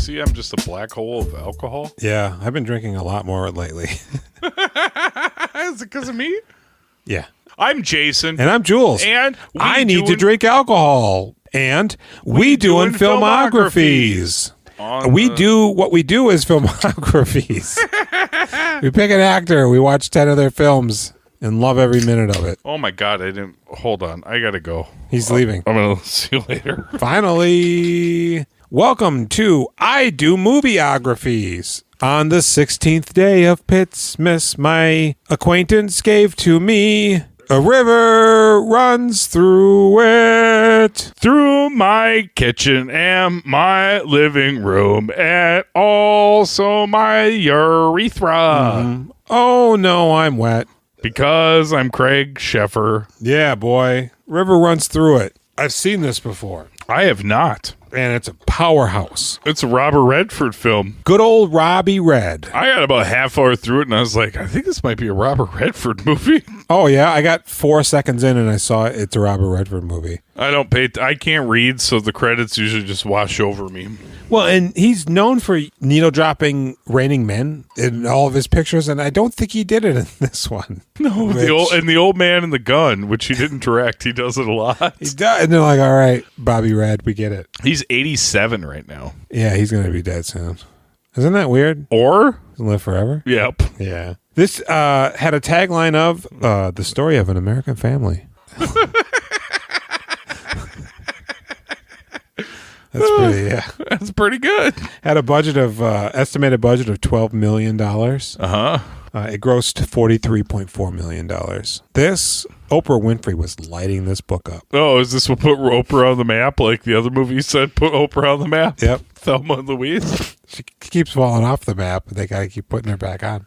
see I'm just a black hole of alcohol? Yeah, I've been drinking a lot more lately. Is it because of me? Yeah. I'm Jason. And I'm Jules. And I need to drink alcohol. And we doing filmographies. We do what we do as filmographies. We pick an actor, we watch 10 of their films, and love every minute of it. Oh my God, I didn't. Hold on, I gotta go. He's leaving. I'm gonna see you later. Finally, welcome to I Do Movieographies. On the 16th day of Pitt's Miss, my acquaintance gave to me a river runs through it. Through my kitchen and my living room and also my urethra. Oh no, I'm wet. Because I'm Craig Sheffer. Yeah, boy. River runs through it. I've seen this before. I have not. And it's a powerhouse. It's a Robert Redford film. Good old Robbie Red. I got about half hour through it and I was like, I think this might be a Robert Redford movie. Oh, yeah. I got 4 seconds in and I saw it's a Robert Redford movie. I can't read, so the credits usually just wash over me. Well, and he's known for needle dropping Raining Men in all of his pictures, and I don't think he did it in this one. No, the old man and the gun, which he didn't direct, he does it a lot. He does, and they're like, all right, Bobby Red, we get it. He's 87 right now. Yeah, he's going to be dead soon. Isn't that weird? Or? He'll live forever? Yep. Yeah. This had a tagline of the story of an American family. That's pretty good. Had a budget of estimated budget of $12 million. It grossed $43.4 million. This Oprah Winfrey was lighting this book up. Oh, is this what put Oprah on the map? Like the other movie said, put Oprah on the map. Yep. Thelma and Louise. She keeps falling off the map, but they got to keep putting her back on.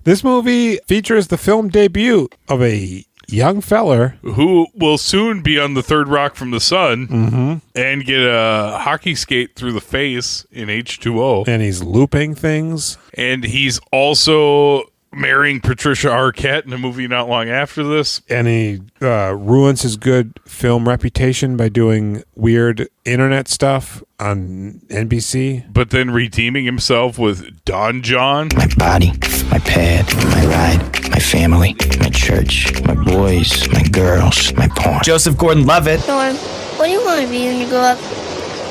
This movie features the film debut of a young feller who will soon be on the third rock from the sun and get a hockey skate through the face in H2O. And he's looping things. And he's also marrying Patricia Arquette in a movie not long after this. And he ruins his good film reputation by doing weird internet stuff on NBC. But then redeeming himself with Don John. My body, my pad, my ride, my family, my church, my boys, my girls, my porn. Joseph Gordon-Levitt. Norm, what do you want to be when you grow up?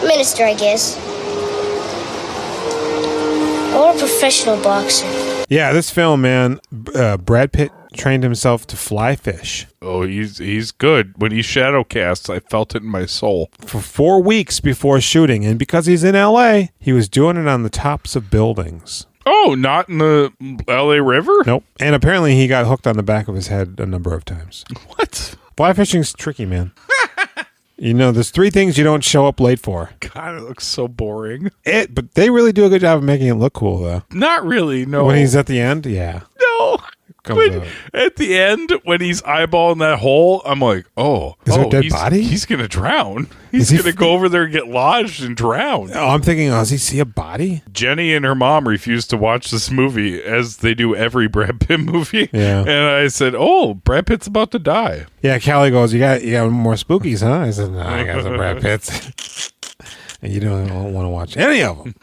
Minister, I guess. Or a professional boxer. Yeah, this film, man, Brad Pitt trained himself to fly fish. Oh, he's good. When he shadow casts, I felt it in my soul. For 4 weeks before shooting, and because he's in L.A., he was doing it on the tops of buildings. Oh, not in the L.A. River? Nope. And apparently he got hooked on the back of his head a number of times. What? Fly fishing's tricky, man. You know, there's 3 things you don't show up late for. God, it looks so boring. But they really do a good job of making it look cool, though. Not really, no. When he's at the end, yeah. No. At the end, when he's eyeballing that hole, I'm like, oh. Is there a dead body? He's going to drown. He's going to go over there and get lodged and drown. Oh, I'm thinking, does he see a body? Jenny and her mom refused to watch this movie, as they do every Brad Pitt movie. Yeah. And I said, oh, Brad Pitt's about to die. Yeah, Callie goes, you got more spookies, huh? I said, no, I got some Brad Pitts. And you don't want to watch any of them.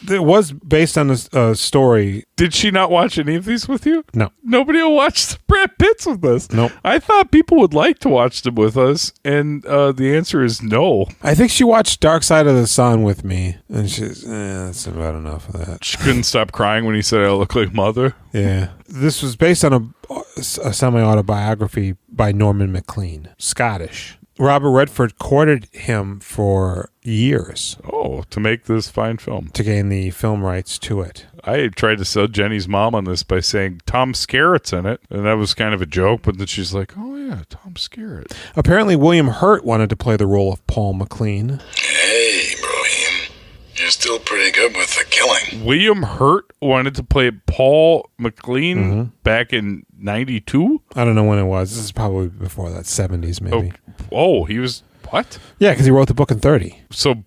It was based on a story. Did she not watch any of these with you? No. Nobody will watch the Brad Pitts with us. Nope. I thought people would like to watch them with us, and the answer is no. I think she watched Dark Side of the Sun with me, and she's, that's about enough of that. She couldn't stop crying when he said, I look like Mother. Yeah. This was based on a semi-autobiography by Norman MacLean, Scottish. Robert Redford courted him for years. Oh, to make this fine film. To gain the film rights to it. I tried to sell Jenny's mom on this by saying Tom Skerritt's in it, and that was kind of a joke, but then she's like, oh yeah, Tom Skerritt. Apparently William Hurt wanted to play the role of Paul MacLean. Hey, Ibrahim. You're still pretty good with the killing. William Hurt wanted to play Paul MacLean back in 92? I don't know when it was. This is probably before that, 70s maybe. Oh, he was... What? Yeah, because he wrote the book in 30. So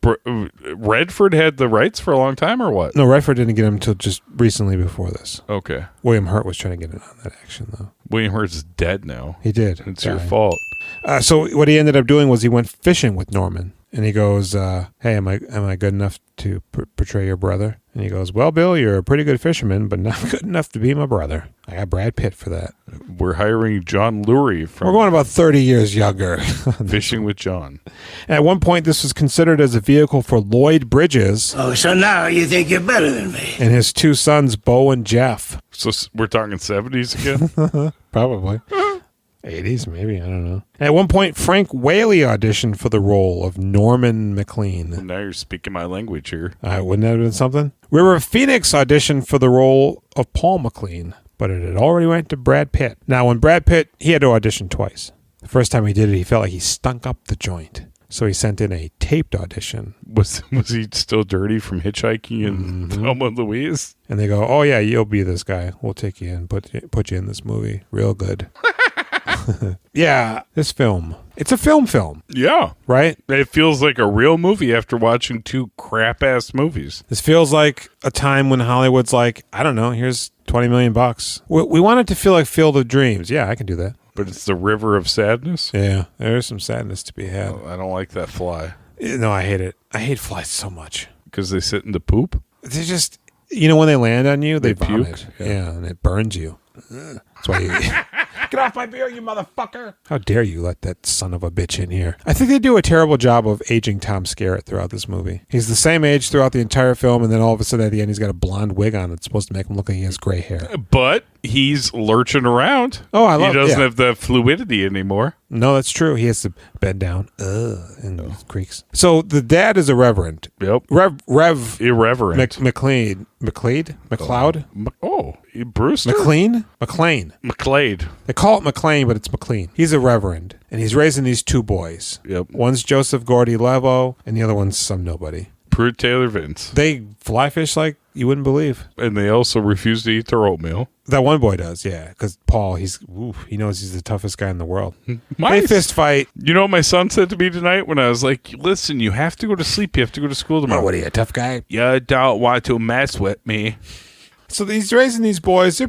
Redford had the rights for a long time or what? No, Redford didn't get him until just recently before this. Okay. William Hurt was trying to get in on that action, though. William Hurt's dead now. He did. It's your fault. So what he ended up doing was he went fishing with Norman. And he goes, hey, am I good enough to portray your brother? And he goes, well, Bill, you're a pretty good fisherman, but not good enough to be my brother. I got Brad Pitt for that. We're hiring John Lurie from We're going about 30 years younger. Fishing with John. And at one point, this was considered as a vehicle for Lloyd Bridges. Oh, so now you think you're better than me? And his two sons, Bo and Jeff. So we're talking 70s again? Probably. 80s, maybe. I don't know. At one point, Frank Whaley auditioned for the role of Norman McLean. Now you're speaking my language here. Wouldn't that have been something? River Phoenix auditioned for the role of Paul McLean, but it had already went to Brad Pitt. Now, when Brad Pitt, he had to audition twice. The first time he did it, he felt like he stunk up the joint. So he sent in a taped audition. Was he still dirty from hitchhiking and Thelma and Louise? And they go, oh, yeah, you'll be this guy. We'll take you in, put you in this movie. Real good. Yeah, this film. It's a film. Yeah. Right? It feels like a real movie after watching two crap-ass movies. This feels like a time when Hollywood's like, I don't know, here's $20 million. We want it to feel like Field of Dreams. Yeah, I can do that. But it's the river of sadness? Yeah, there's some sadness to be had. I don't like that fly. No, I hate it. I hate flies so much. Because they sit in the poop? They just, when they land on you, they vomit. puke? Yeah, and it burns you. That's why you... Get off my beer, you motherfucker. How dare you let that son of a bitch in here. I think they do a terrible job of aging Tom Skerrit throughout this movie. He's the same age throughout the entire film, and then all of a sudden at the end he's got a blonde wig on that's supposed to make him look like he has gray hair. But he's lurching around. Oh, I love it. He doesn't have the fluidity anymore. No, that's true. He has to bend down and creaks. So the dad is a reverend. Yep. Rev Irreverent. McLeod? Brewster? McLean? McLeod. They call it McLean, but it's McLean. He's a reverend, and he's raising these two boys. Yep. One's Joseph Gordy-Levo, and the other one's some nobody. Pruitt Taylor Vince. They fly fish like you wouldn't believe. And they also refuse to eat their oatmeal. That one boy does, yeah. Because Paul, he knows he's the toughest guy in the world. They fist fight. You know what my son said to me tonight when I was like, listen, you have to go to sleep. You have to go to school tomorrow. Oh, what are you, a tough guy? You don't want to mess with me. So he's raising these boys. He's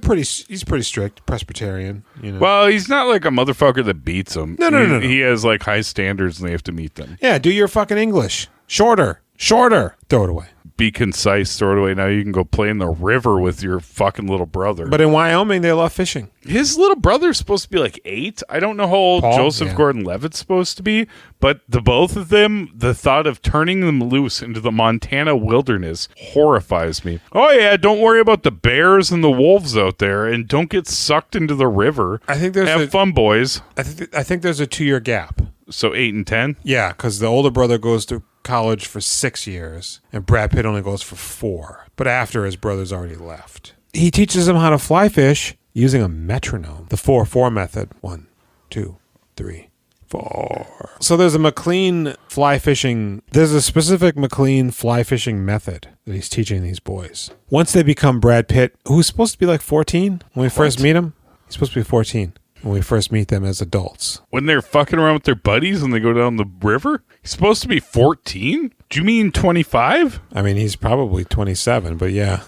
pretty strict, Presbyterian. Well, he's not like a motherfucker that beats them. No. He has like high standards and they have to meet them. Yeah, do your fucking English. Shorter. Throw it away. Be concise, throw it away. Now you can go play in the river with your fucking little brother. But in Wyoming, they love fishing. His little brother's supposed to be like 8. I don't know how old Paul? Joseph Yeah. Gordon-Levitt's supposed to be, but the both of them, the thought of turning them loose into the Montana wilderness horrifies me. Oh yeah, don't worry about the bears and the wolves out there, and don't get sucked into the river. I think there's Have fun, boys. I think there's a 2-year gap. So 8 and 10? Yeah, because the older brother goes to college for 6 years, and Brad Pitt only goes for 4. But after his brother's already left, he teaches him how to fly fish using a metronome, the 4-4 method. 1, 2, 3, 4. So there's a McLean fly fishing. There's a specific McLean fly fishing method that he's teaching these boys. Once they become Brad Pitt, who's supposed to be like 14 when we first meet him, he's supposed to be 14. When we first meet them as adults. When they're fucking around with their buddies and they go down the river? He's supposed to be 14? Do you mean 25? I mean, he's probably 27, but yeah.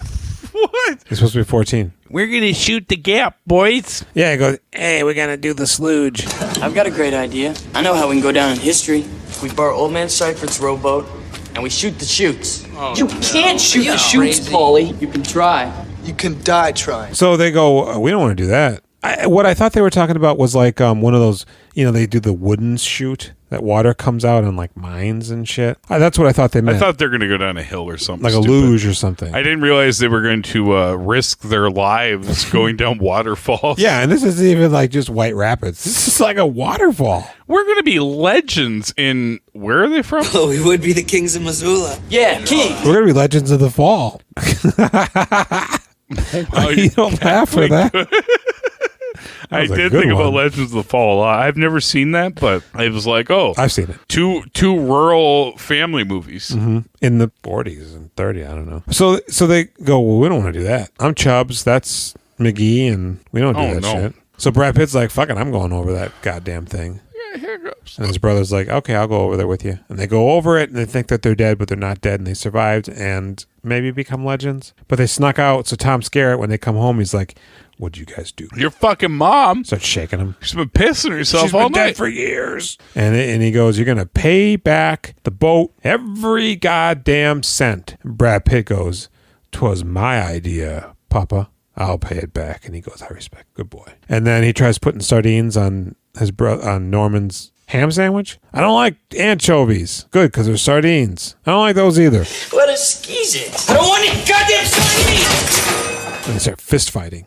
What? He's supposed to be 14. We're going to shoot the gap, boys. Yeah, he goes, hey, we're going to do the slooge. I've got a great idea. I know how we can go down in history. We borrow Old Man Seifert's rowboat, and we shoot the chutes. Oh, you can't shoot the chutes, Paulie. You can try. You can die trying. So they go, we don't want to do that. What I thought they were talking about was like one of those, they do the wooden chute. That water comes out in like mines and shit. That's what I thought they meant. I thought they were going to go down a hill or something. Like stupid. A luge or something. I didn't realize they were going to risk their lives going down waterfalls. Yeah, and this isn't even like just White Rapids. This is like a waterfall. We're going to be legends in... Where are they from? Oh, we would be the kings of Missoula. Yeah, king. We're going to be legends of the fall. You don't laugh for that. I did think about Legends of the Fall a lot. I've never seen that, but I was like, oh. I've seen it. Two rural family movies. Mm-hmm. In the 40s and 30s, I don't know. So they go, well, we don't want to do that. I'm Chubbs, that's McGee, and we don't do that shit. So Brad Pitt's like, fuck it, I'm going over that goddamn thing. Yeah, here it goes. And his brother's like, okay, I'll go over there with you. And they go over it, and they think that they're dead, but they're not dead, and they survived, and maybe become legends. But they snuck out, so Tom Skerritt, when they come home, he's like, What'd you guys do? Your fucking mom. Starts shaking him. She's been pissing herself She's all been dead night. for years. And he goes, you're going to pay back the boat every goddamn cent. And Brad Pitt goes, 'twas my idea, Papa. I'll pay it back. And he goes, I respect. Good boy. And then he tries putting sardines on on Norman's ham sandwich. I don't like anchovies. Good, because they're sardines. I don't like those either. What a skis it. I don't want any goddamn sardines. And they start fist fighting.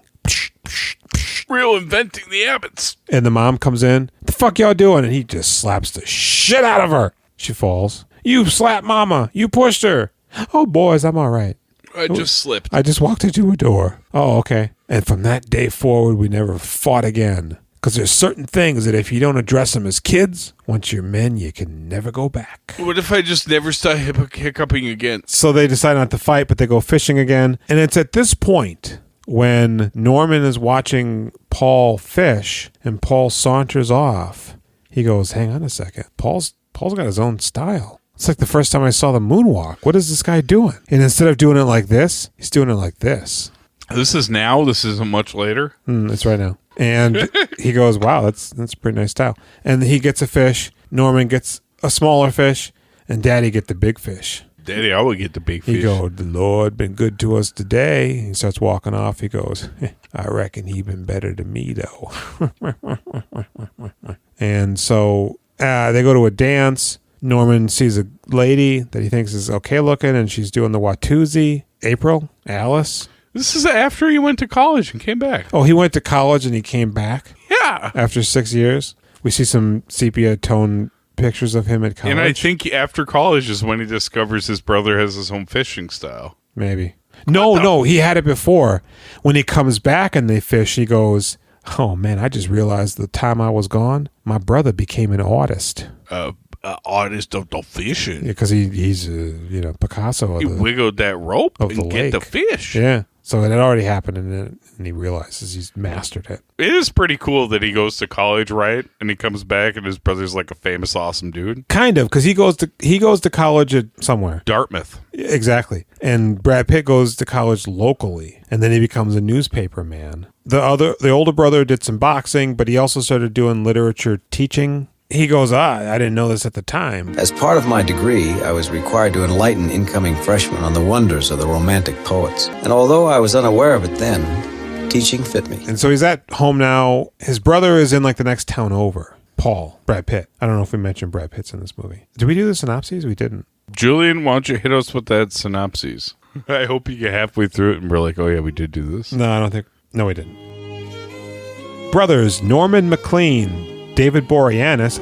Real inventing the Abbots. And the mom comes in. The fuck y'all doing? And he just slaps the shit out of her. She falls. You slapped mama. You pushed her. Oh, boys, I'm all right. I just slipped. I just walked into a door. Oh, okay. And from that day forward, we never fought again. Because there's certain things that if you don't address them as kids, once you're men, you can never go back. What if I just never start hiccuping again? So they decide not to fight, but they go fishing again. And it's at this point when Norman is watching Paul fish and Paul saunters off. He goes, hang on a second. Paul's got his own style. It's like the first time I saw the moonwalk. What is this guy doing? And instead of doing it like this, he's doing it like this. This is now? This isn't much later? It's right now. And he goes, wow, that's a pretty nice style. And he gets a fish. Norman gets a smaller fish. And Daddy get the big fish. Daddy, I would get the big fish. He goes, the Lord been good to us today. He starts walking off. He goes, I reckon he been better to me, though. And so they go to a dance. Norman sees a lady that he thinks is okay looking, and she's doing the Watusi. Alice. This is after he went to college and came back. Oh, he went to college and he came back? Yeah. After 6 years? We see some sepia tone pictures of him at college. And I think after college is when he discovers his brother has his own fishing style. Maybe. No, he had it before. When he comes back and they fish, he goes, oh man, I just realized the time I was gone, my brother became an artist. Artist of the fishing. Yeah, because he's Picasso. He wiggled that rope of and the get the lake. fish. Yeah. So it had already happened, and he realizes he's mastered it. It is pretty cool that he goes to college, right? And he comes back, and his brother's like a famous, awesome dude. Kind of, because he goes to college at somewhere. Dartmouth. Exactly. And Brad Pitt goes to college locally, and then he becomes a newspaper man. The older brother did some boxing, but he also started doing literature teaching. He goes, I didn't know this at the time. As part of my degree, I was required to enlighten incoming freshmen on the wonders of the Romantic poets. And although I was unaware of it then, teaching fit me. And so he's at home now. His brother is in like the next town over. Paul, Brad Pitt. I don't know if we mentioned Brad Pitt's in this movie. Did we do the synopses? We didn't. Julian, why don't you hit us with that synopsis? I hope you get halfway through it and we're like, oh yeah, we did do this. No, I don't think. No, we didn't. Brothers Norman McLean, David Boreanaz,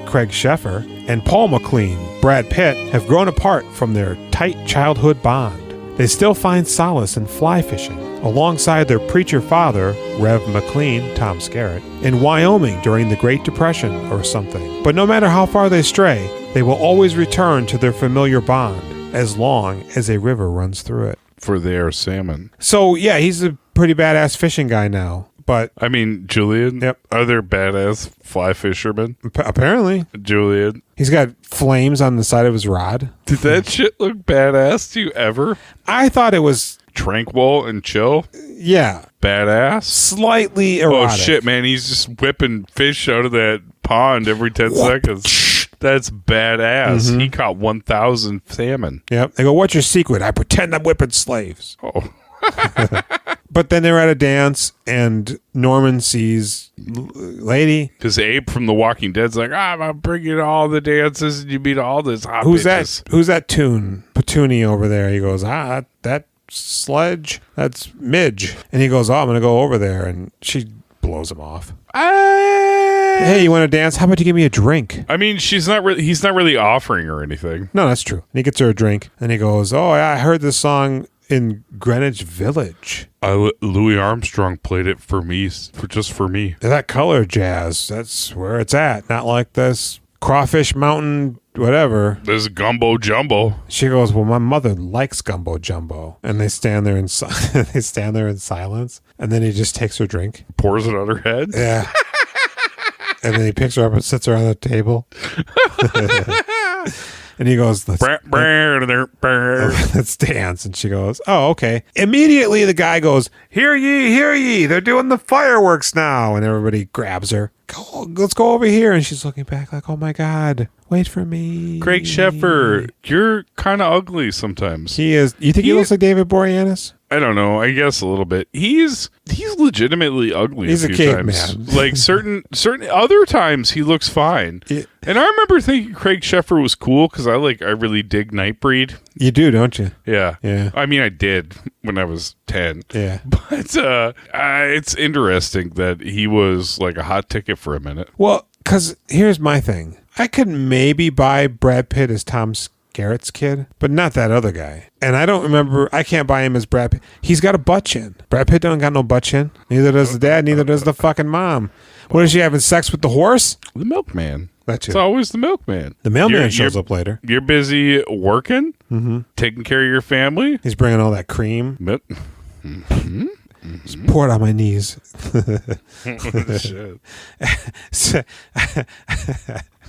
Craig Sheffer, and Paul McLean, Brad Pitt, have grown apart from their tight childhood bond. They still find solace in fly fishing, alongside their preacher father, Rev McLean, Tom Skerrit, in Wyoming during the Great Depression or something. But no matter how far they stray, they will always return to their familiar bond, as long as a river runs through it. For their salmon. So, yeah, he's a pretty badass fishing guy now. But Julian, yep. Are there badass fly fishermen? Apparently. Julian. He's got flames on the side of his rod. Did that shit look badass to you ever? I thought it was tranquil and chill. Yeah. Badass. Slightly erotic. Oh shit, man. He's just whipping fish out of that pond every 10 seconds. That's badass. Mm-hmm. He caught 1,000 salmon. Yep. They go, what's your secret? I pretend I'm whipping slaves. Oh. But then they're at a dance, and Norman sees lady. Because Abe from The Walking Dead's like, I'm going to bring you to all the dances, and you meet all this hot Who's bitches. Who's that Patoonie over there? He goes, that Sledge? That's Midge. And he goes, I'm going to go over there. And she blows him off. Hey, you want to dance? How about you give me a drink? He's not really offering her anything. No, that's true. And he gets her a drink. And he goes, I heard this song in Greenwich Village. Louis Armstrong played it for me, just for me. That color jazz, that's where it's at. Not like this Crawfish Mountain, whatever. This gumbo jumbo. She goes, well, my mother likes gumbo jumbo. And they stand there in silence. And then he just takes her drink. Pours it on her head. Yeah. And then he picks her up and sits her on the table. And he goes, let's dance. And she goes, oh, okay. Immediately the guy goes, hear ye, they're doing the fireworks now. And everybody grabs her. Let's go over here. And she's looking back like, oh my God, wait for me. Craig Sheffer, you're kind of ugly sometimes. He is. You think he looks like David Boreanaz? I don't know. I guess a little bit. He's legitimately ugly. He's a few caveman. times. Like certain other times he looks fine. And I remember thinking Craig Sheffer was cool because I really dig Nightbreed. You do, don't you? Yeah. Yeah. I mean, I did when I was 10. Yeah. But it's interesting that he was like a hot ticket for a minute. Well, because here's my thing. I could maybe buy Brad Pitt as Tom Skerritt's kid, but not that other guy. And I don't remember. I can't buy him as Brad Pitt. He's got a butt chin. Brad Pitt don't got no butt chin. Neither does the dad. Neither does the fucking mom. What is she having sex with the horse? The milkman. That's It's always the milkman. The mailman shows up later. You're busy working, taking care of your family. He's bringing all that cream. Just pour it on my knees. Shit.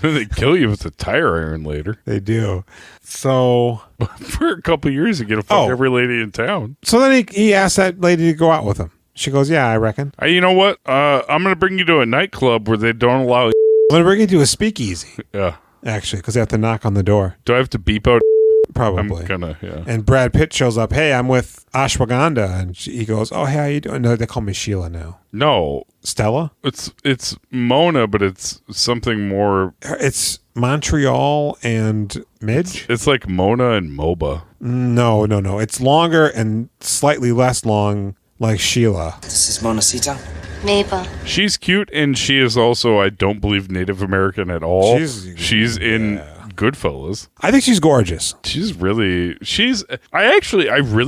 They kill you with a tire iron later. They do. So for a couple of years, you get to fuck every lady in town. So then he asked that lady to go out with him. She goes, "Yeah, I reckon." You know what? I'm going to bring you to a nightclub where they don't allow. I'm going to bring you to a speakeasy. Yeah, actually, because they have to knock on the door. Do I have to beep out? Probably. I'm gonna. Yeah. And Brad Pitt shows up. Hey, I'm with Ashwagandha, and he goes, "Oh, hey, how you doing?" No, they call me Sheila now. No, Stella. It's Mona, but it's something more. It's Montreal and Midge. It's like Mona and MOBA. No. It's longer and slightly less long, like Sheila. This is Monacita. Maple. She's cute, and she is also, I don't believe, Native American at all. She's in Goodfellas. I think she's gorgeous. I really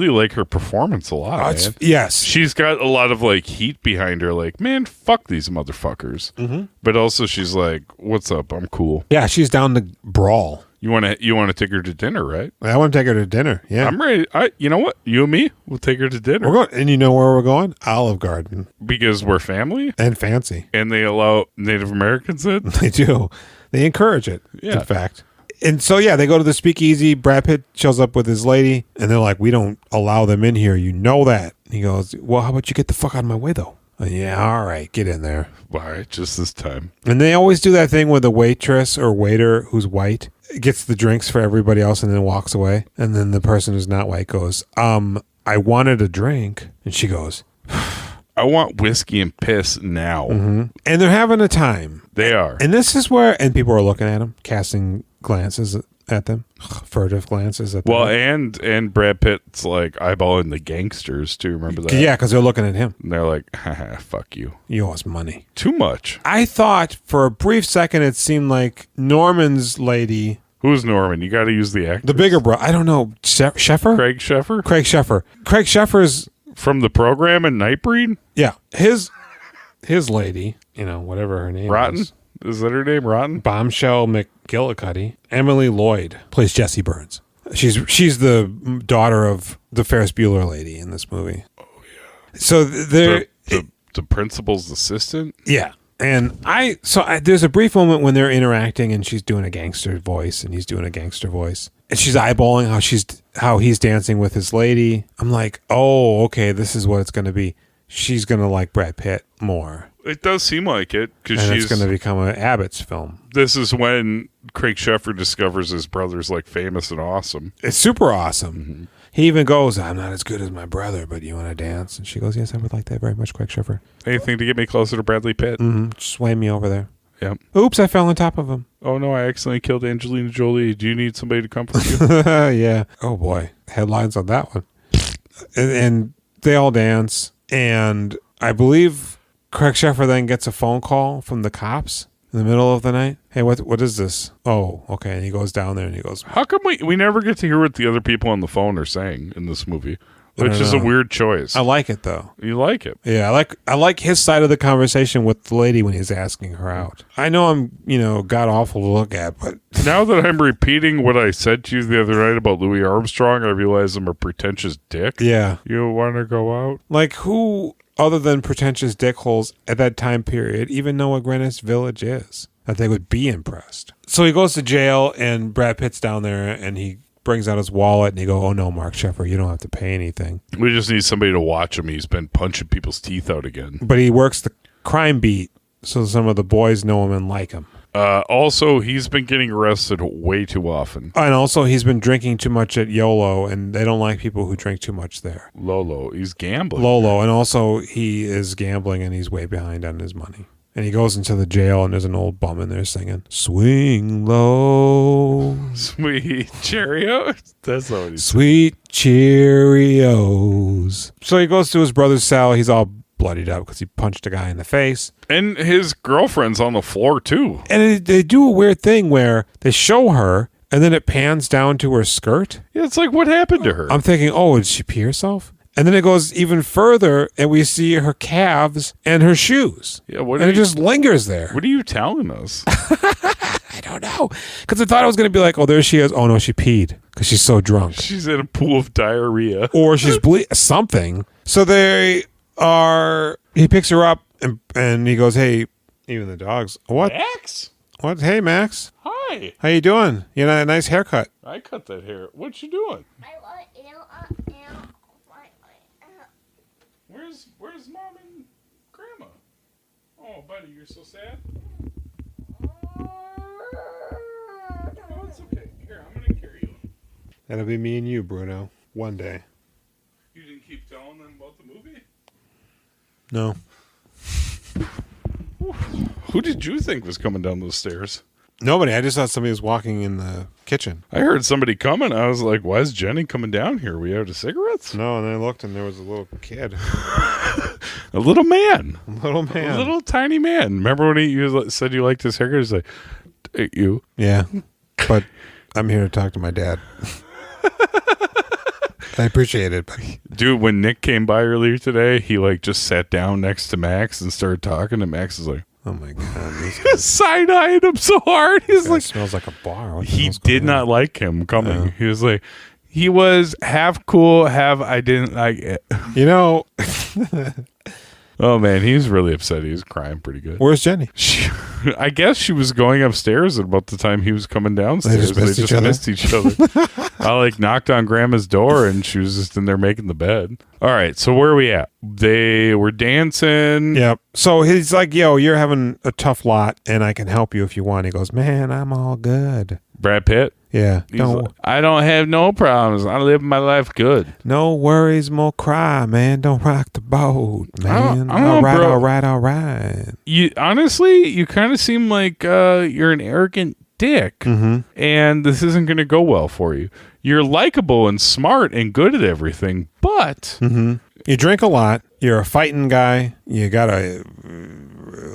like her performance a lot. Man. Yes. She's got a lot of like heat behind her. Like, man, fuck these motherfuckers. Mm-hmm. But also she's like, what's up? I'm cool. Yeah, she's down to brawl. You want to take her to dinner, right? I want to take her to dinner. Yeah. I'm ready. You know what? You and me, we'll take her to dinner. We're going, and you know where we're going? Olive Garden. Because we're family? And fancy. And they allow Native Americans in? They do. They encourage it, in fact. And so, yeah, they go to the speakeasy. Brad Pitt shows up with his lady, and they're like, we don't allow them in here. You know that. And he goes, well, how about you get the fuck out of my way, though? Yeah, all right, get in there. All right, just this time. And they always do that thing where the waitress or waiter who's white gets the drinks for everybody else and then walks away. And then the person who's not white goes, I wanted a drink. And she goes, I want whiskey and piss now. Mm-hmm. And they're having a time. They are. And this is where, and people are looking at them, casting glances at them, furtive glances at them. Well, and Brad Pitt's like eyeballing the gangsters too. Remember that? Yeah, because they're looking at him. And they're like, haha, fuck you. You owe us money. Too much. I thought for a brief second it seemed like Norman's lady. Who's Norman? You got to use the actor. The bigger bro. I don't know. Sheffer? Craig Sheffer? Craig Sheffer. Craig Sheffer's. From the program in Nightbreed? Yeah. His lady, whatever her name Rotten? is. Is that her name? Rotten? Bombshell McGillicuddy. Emily Lloyd plays Jessie Burns. She's the daughter of the Ferris Bueller lady in this movie. Oh, yeah. So they're... The principal's assistant? Yeah. And there's a brief moment when they're interacting and she's doing a gangster voice and he's doing a gangster voice. And she's eyeballing how he's dancing with his lady. I'm like, oh, okay, this is what it's going to be. She's going to like Brad Pitt more. It does seem like it. And it's going to become an Abbott's film. This is when Craig Sheffer discovers his brother's like famous and awesome. It's super awesome. Mm-hmm. He even goes, I'm not as good as my brother, but you want to dance? And she goes, yes, I would like that very much, Craig Sheffer. Anything to get me closer to Bradley Pitt. Mm-hmm. Just sway me over there. Yep. Oops, I fell on top of him. Oh, no, I accidentally killed Angelina Jolie. Do you need somebody to comfort you? Yeah. Oh, boy. Headlines on that one. And they all dance. And I believe Craig Sheffer then gets a phone call from the cops in the middle of the night. Hey, what is this? Oh, okay. And he goes down there and he goes, how come we never get to hear what the other people on the phone are saying in this movie? Which is a weird choice. I like it, though. You like it? Yeah, I like his side of the conversation with the lady when he's asking her out. I know I'm, god awful to look at, but now that I'm repeating what I said to you the other night about Louis Armstrong, I realize I'm a pretentious dick. Yeah. You want to go out? Like, who other than pretentious dickholes at that time period even know what Greenwich Village is? that they would be impressed. So he goes to jail, and Brad Pitt's down there, and he brings out his wallet, and he go, "Oh no, Mark Sheffer, you don't have to pay anything." We just need somebody to watch him. He's been punching people's teeth out again. But he works the crime beat, so some of the boys know him and like him. Also, he's been getting arrested way too often. And also, he's been drinking too much at YOLO, and they don't like people who drink too much there. Lolo, he's gambling. Lolo, and also he is gambling, and he's way behind on his money. And he goes into the jail, and there's an old bum in there singing, "Swing low, Sweet Cheerios." That's not what he's sweet Cheerios." So he goes to his brother's cell. He's all bloodied up because he punched a guy in the face. And his girlfriend's on the floor, too. And they do a weird thing where they show her, and then it pans down to her skirt. Yeah, it's like, what happened to her? I'm thinking, oh, did she pee herself? And then it goes even further, and we see her calves and her shoes. Yeah, and it just lingers there. What are you telling us? I don't know. Because I thought it was going to be like, oh, there she is. Oh, no, she peed because she's so drunk. She's in a pool of diarrhea. Or she's something. So he picks her up, and he goes, "Hey," even the dogs. "What? Max? What? Hey, Max. Hi. How you doing? You got a nice haircut." I cut that hair. What you doing? Where's Mom and Grandma? Oh, buddy, you're so sad. Oh, it's okay. Here, I'm gonna carry you. That'll be me and you, Bruno. One day. You didn't keep telling them about the movie? No. Who did you think was coming down those stairs? Nobody. I just thought somebody was walking in the kitchen. I heard somebody coming. I was like, why is Jenny coming down here? We out of cigarettes? No, and I looked, and there was a little kid. A little man. A little man. A little tiny man. Remember when you said you liked his haircut? He's like, you? Yeah. But I'm here to talk to my dad. I appreciate it, buddy. Dude, when Nick came by earlier today, he just sat down next to Max and started talking, and Max is like, "Oh my god!" Side-eyed him so hard. He's like, "Smells like a bar." He did not like him coming. Yeah. He was like, he was half cool, half I didn't like it. You know. Oh man, he was really upset. He was crying pretty good. Where's Jenny? I guess she was going upstairs at about the time he was coming downstairs. They just missed each other. I knocked on Grandma's door, and she was just in there making the bed. All right, so where are we at? They were dancing. Yep. So he's like, "Yo, you're having a tough lot, and I can help you if you want." He goes, "Man, I'm all good." Brad Pitt? Yeah. I don't have no problems. I live my life good. No worries, more cry, man. Don't rock the boat, man. I don't know, bro. All right. You honestly, you kind of seem like you're an arrogant dick, and this isn't going to go well for you. You're likable and smart and good at everything, but you drink a lot. You're a fighting guy. You got a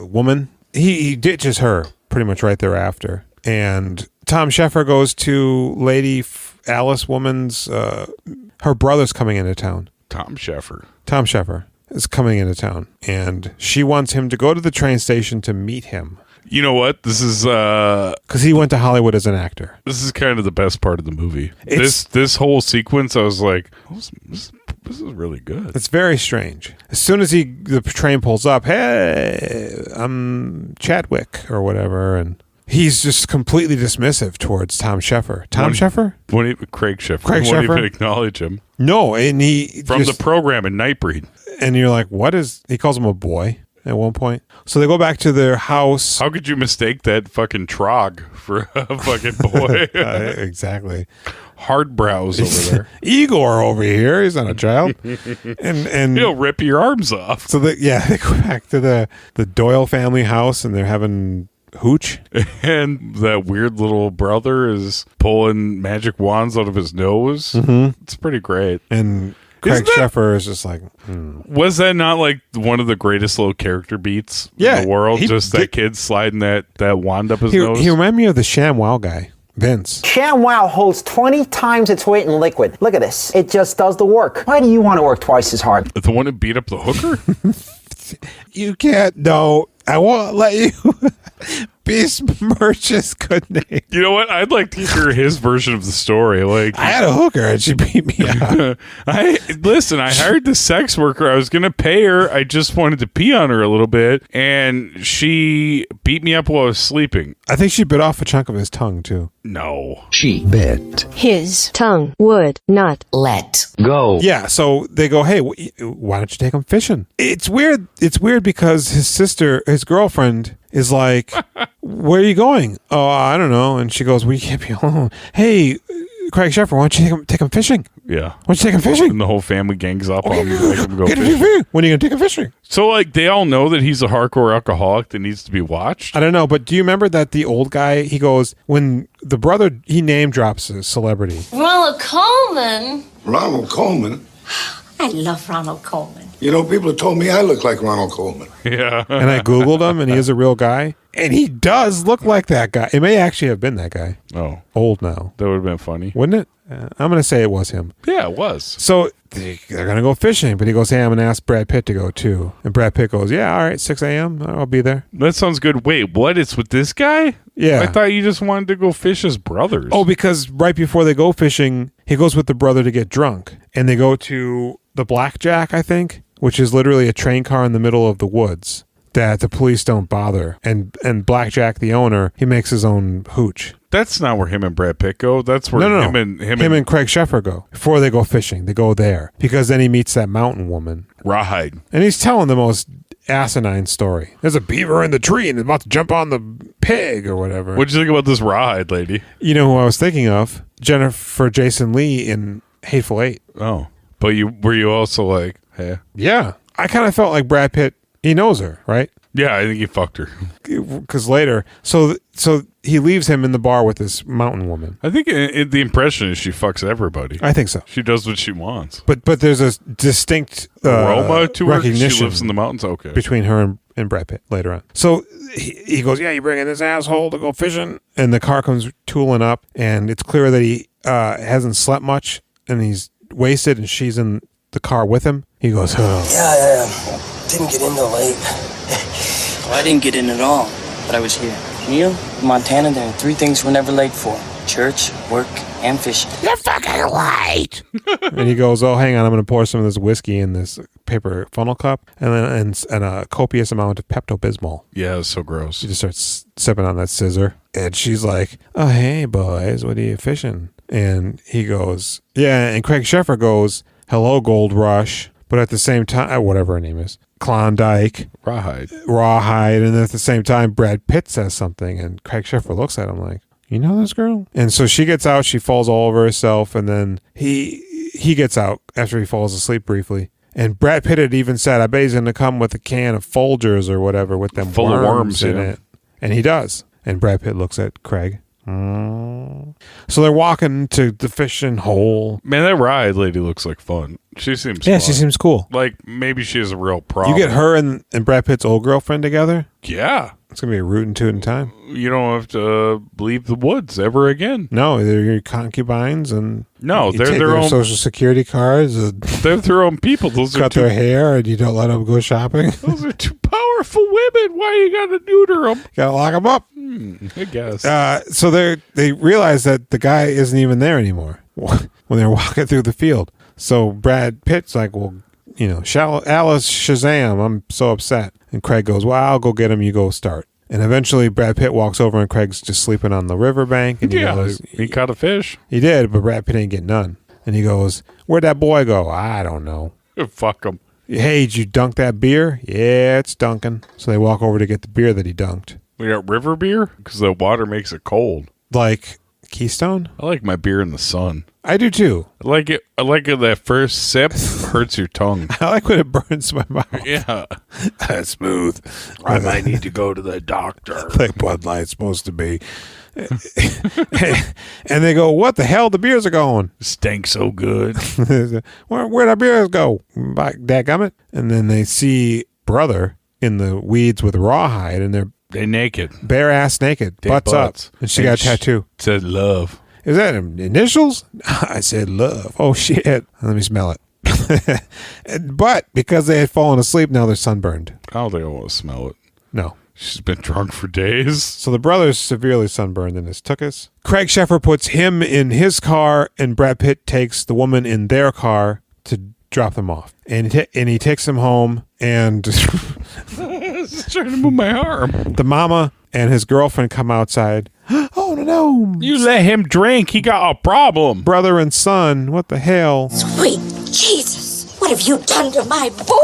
woman. He ditches her pretty much right thereafter, and Tom Sheffer goes to Lady Alice Woman's, her brother's coming into town. Tom Sheffer is coming into town, and she wants him to go to the train station to meet him. You know what? This is because he went to Hollywood as an actor. This is kind of the best part of the movie. This whole sequence, I was like, this is really good. It's very strange. As soon as the train pulls up, "Hey, I'm Chadwick," or whatever, and he's just completely dismissive towards Tom Sheffer. Sheffer? Craig Sheffer. Craig Won't Sheffer? even acknowledge him. No, and he from the program in Nightbreed. And you're like, what is? He calls him a boy at one point. So they go back to their house. How could you mistake that fucking trog for a fucking boy? Exactly. Hard brows over there. Igor over here. He's not a child. and he'll rip your arms off. So they go back to the Doyle family house, and they're having hooch. And that weird little brother is pulling magic wands out of his nose. It's pretty great. And Craig Sheffer is just like, Was that not one of the greatest little character beats in the world? Just that kid sliding that wand up his nose? He reminded me of the ShamWow guy, Vince. ShamWow holds 20 times its weight in liquid. Look at this. It just does the work. Why do you want to work twice as hard? The one who beat up the hooker? You can't. No, I won't let you. Besmirches good name. You know what? I'd like to hear his version of the story. Like, I had a hooker and she beat me up. I hired the sex worker. I was gonna pay her. I just wanted to pee on her a little bit, and she beat me up while I was sleeping. I think she bit off a chunk of his tongue too. No. She bit. His tongue would not Let go. Yeah, so they go, hey, why don't you take him fishing? It's weird. It's weird because his girlfriend is like, where are you going? Oh, I don't know. And she goes, we can't be alone. Hey, Craig Sheffer, why don't you take him fishing? Yeah. Why don't you take him fishing? And the whole family gangs up on him to make him go Get him fishing. fishing. When are you going to take him fishing? So, like, they all know that he's a hardcore alcoholic that needs to be watched? I don't know, but do you remember that the old guy, he goes, when the brother, he name drops a celebrity. Ronald Coleman. Ronald Coleman? I love Ronald Coleman. You know, people have told me I look like Ronald Coleman. Yeah. And I Googled him, and he is a real guy. And he does look like that guy. It may actually have been that guy. Oh. Old now. That would have been funny. Wouldn't it? I'm going to say it was him. Yeah, it was. So they're going to go fishing, but he goes, hey, I'm going to ask Brad Pitt to go too. And Brad Pitt goes, yeah, all right, 6 a.m. I'll be there. That sounds good. Wait, what? It's with this guy? Yeah. I thought you just wanted to go fish as brothers. Oh, because right before they go fishing, he goes with the brother to get drunk. And they go to the Blackjack, I think, which is literally a train car in the middle of the woods that the police don't bother. And Blackjack, the owner, he makes his own hooch. That's not where him and Brad Pitt go. That's where No. him and Craig Sheffer go. Before they go fishing, they go there. Because then he meets that mountain woman. Rawhide. And he's telling the most asinine story. There's a beaver in the tree and it's about to jump on the pig or whatever. What'd you think about this Rawhide lady? You know who I was thinking of? Jennifer Jason Leigh in Hateful Eight. Oh. But were you also like, hey? Yeah. I kind of felt like Brad Pitt, he knows her, right? Yeah, I think he fucked her. Because later, so he leaves him in the bar with this mountain woman. I think the impression is she fucks everybody. I think so. She does what she wants. But there's a distinct aroma to her. recognition. She lives in the mountains. Okay. Between her and Brad Pitt later on. So he goes, yeah, you bringing this asshole to go fishing? And the car comes tooling up, and it's clear that he hasn't slept much, and he's wasted, and she's in the car with him. He goes, oh. Yeah, I didn't get in till late. Well, I didn't get in at all, but I was here. Neil, in Montana, there are 3 things we're never late for: church, work, and fishing. You're fucking late. And he goes, oh, hang on, I'm going to pour some of this whiskey in this paper funnel cup, and then and a copious amount of Pepto-Bismol. Yeah, it's so gross. She just starts sipping on that scissor, and she's like, oh, hey, boys, what are you fishing? And he goes, yeah, and Craig Sheffer goes, hello, Gold Rush, but at the same time, whatever her name is, Klondike, Rawhide, and at the same time, Brad Pitt says something, and Craig Sheffer looks at him like, you know this girl? And so she gets out, she falls all over herself, and then he gets out after he falls asleep briefly. And Brad Pitt had even said, I bet he's going to come with a can of Folgers or whatever with them full of worms in it. And he does. And Brad Pitt looks at Craig. So they're walking to the fishing hole. Man, that Rawhide lady looks like fun. She seems Yeah, fun. she seems cool. Like, maybe she has a real problem. You get her and Brad Pitt's old girlfriend together? Yeah. It's going to be a rootin' tootin' time. You don't have to leave the woods ever again. No, they're your concubines, and No, you they're take their own social security cards, and They're their own people. Those are cut two, their hair, and you don't let them go shopping. those are two powerful women. Why you gotta neuter them? Gotta lock them up. I guess. So they realize that the guy isn't even there anymore when they're walking through the field. So Brad Pitt's like, well, you know, Alice Shazam, I'm so upset. And Craig goes, well, I'll go get him. You go start. And eventually Brad Pitt walks over and Craig's just sleeping on the riverbank. And he goes, he caught a fish. He did, but Brad Pitt ain't get none. And he goes, where'd that boy go? I don't know. Fuck him. Hey, did you dunk that beer? Yeah, it's dunking. So they walk over to get the beer that he dunked. We got river beer because the water makes it cold. Like Keystone? I like my beer in the sun. I do too. I like it. That first sip hurts your tongue. I like when it burns my mouth. Yeah. That's smooth. I might need to go to the doctor. Like Bud Light's supposed to be. And they go, what the hell? The beers are going. Stank so good. Where'd our beers go? By dadgummit. And then they see brother in the weeds with Rawhide, and they're naked. Bare ass naked. They Butts up. butts. And she got a tattoo. Said love. Is that initials? I said love. Oh, shit. Let me smell it. But because they had fallen asleep, now they're sunburned. I don't think I want to smell it. No. She's been drunk for days. So the brother's severely sunburned in his tuchus. Craig Sheffer puts him in his car, and Brad Pitt takes the woman in their car to drop them off. And he takes them home, and Just trying to move my arm. the mama and his girlfriend come outside. Oh, no. You let him drink. He got a problem. Brother and son, what the hell? Sweet Jesus, what have you done to my boy?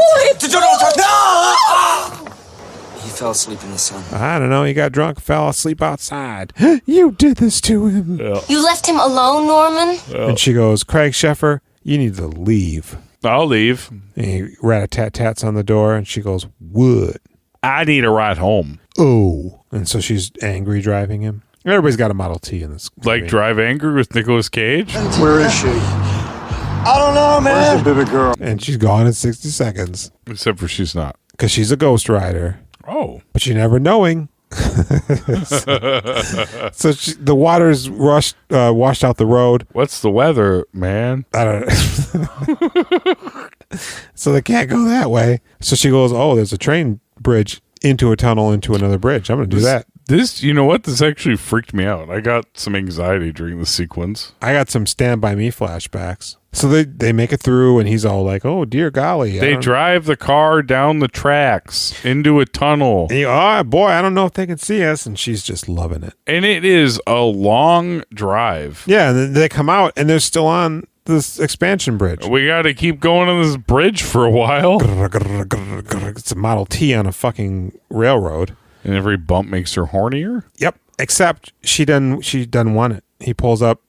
He fell asleep in the sun. I don't know. He got drunk, fell asleep outside. You did this to him. Yeah. You left him alone, Norman? And she goes, Craig Sheffer, you need to leave. I'll leave. And he rat-a-tat-tats on the door, and she goes, what? I need a ride home. Oh. And so she's angry driving him. Everybody's got a Model T in this movie. Like Drive Angry with Nicolas Cage? Where is she? I don't know, man. Where's the baby girl? And she's gone in 60 seconds. Except for she's not. Because she's a ghost rider. Oh. But you never knowing. So the water's washed out the road. What's the weather, man? I don't know. So they can't go that way. So she goes, oh, there's a train bridge into a tunnel into another bridge. I'm going to do that. This, you know what? This actually freaked me out. I got some anxiety during the sequence. I got some Stand By Me flashbacks. So they make it through, and he's all like, oh, dear golly. They drive the car down the tracks into a tunnel. And oh, boy, I don't know if they can see us. And she's just loving it. And it is a long drive. Yeah, and then they come out, and they're still on this expansion bridge. We got to keep going on this bridge for a while. It's a Model T on a fucking railroad. And every bump makes her hornier? Yep. Except she doesn't want it. She pulls up,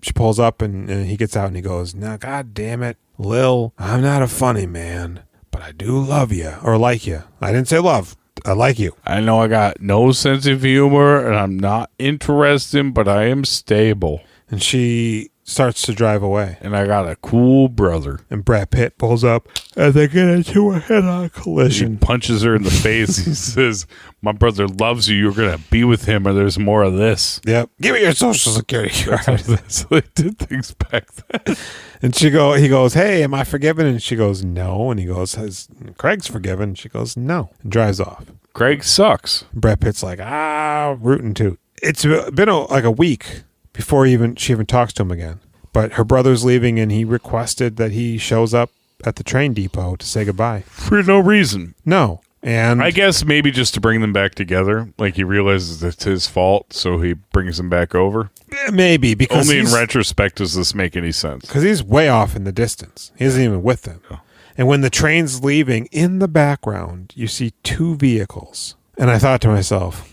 and he gets out, and he goes, "Now, God damn it, Lil, I'm not a funny man, but I do love you, or like you. I didn't say love. I like you." I know I got no sense of humor, and I'm not interested, but I am stable. And she starts to drive away. And I got a cool brother. And Brad Pitt pulls up as they get into a head-on He collision. punches her in the face. He says, my brother loves you. You're going to be with him, or there's more of this. Yep. Give me your social security card. So they did things back then. And he goes, hey, am I forgiven? And she goes, no. And he goes, Craig's forgiven? She goes, no. And drives off. Craig sucks. Brad Pitt's like, rootin' toot. It's been like a week before she even talks to him again. But her brother's leaving, and he requested that he shows up at the train depot to say goodbye. For no reason. No. And I guess maybe just to bring them back together. Like he realizes it's his fault, so he brings them back over. Maybe, because only in retrospect does this make any sense. Because he's way off in the distance. He isn't even with them. Oh. And when the train's leaving, in the background, you see two vehicles. And I thought to myself,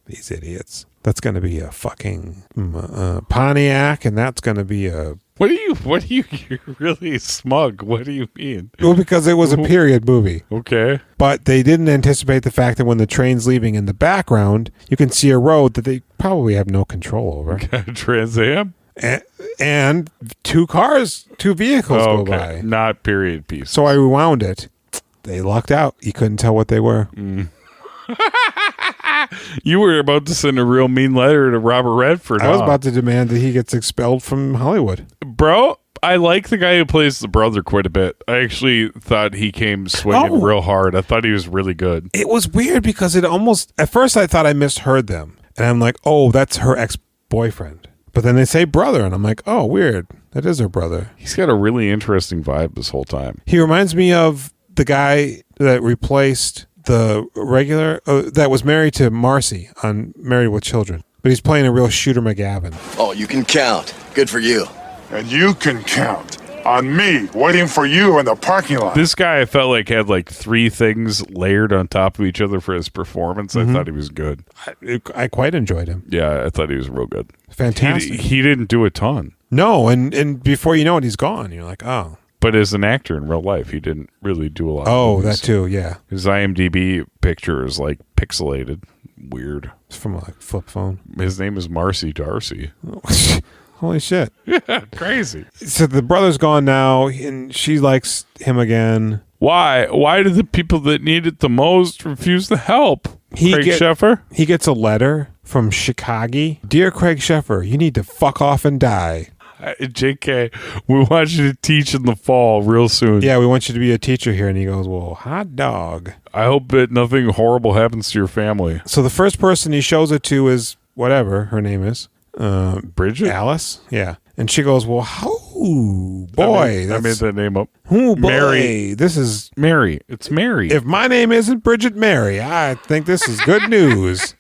these idiots. That's going to be a fucking Pontiac, and that's going to be a... What do you, you're really smug. What do you mean? Well, because it was a period movie. Okay. But they didn't anticipate the fact that when the train's leaving in the background, you can see a road that they probably have no control over. Trans Am? And two vehicles go by. Not period piece. So I rewound it. They lucked out. You couldn't tell what they were. You were about to send a real mean letter to Robert Redford. I was about to demand that he gets expelled from Hollywood. Bro, I like the guy who plays the brother quite a bit. I actually thought he came swinging real hard. I thought he was really good. It was weird because it almost... At first I thought I misheard them. And I'm like, oh, that's her ex-boyfriend. But then they say brother, and I'm like, oh, weird. That is her brother. He's got a really interesting vibe this whole time. He reminds me of the guy that replaced... the regular that was married to Marcy on Married with Children, but he's playing a real Shooter McGavin. Oh, you can count. Good for you. And you can count on me waiting for you in the parking lot. This guy I felt like had like three things layered on top of each other for his performance. I thought he was good. I quite enjoyed him. Yeah, I thought he was real good. Fantastic. He didn't do a ton. No, and before you know it, he's gone. You're like, oh. But as an actor in real life, he didn't really do a lot. Oh, of movies. that too, yeah. His IMDb picture is like pixelated. Weird. It's from a flip phone. His name is Marcy Darcy. Holy shit. Yeah, crazy. So the brother's gone now, and she likes him again. Why? Why do the people that need it the most refuse to help? Craig Sheffer? He gets a letter from Chicago. Dear Craig Sheffer, you need to fuck off and die. JK, we want you to teach in the fall real soon. Yeah, we want you to be a teacher here. And he goes, well, hot dog. I hope that nothing horrible happens to your family. So the first person he shows it to is whatever her name is. Bridget? Alice? Yeah. And she goes, well, boy. I made that name up. Oh, boy. Mary. This is Mary. It's Mary. If my name isn't Bridget Mary, I think this is good news.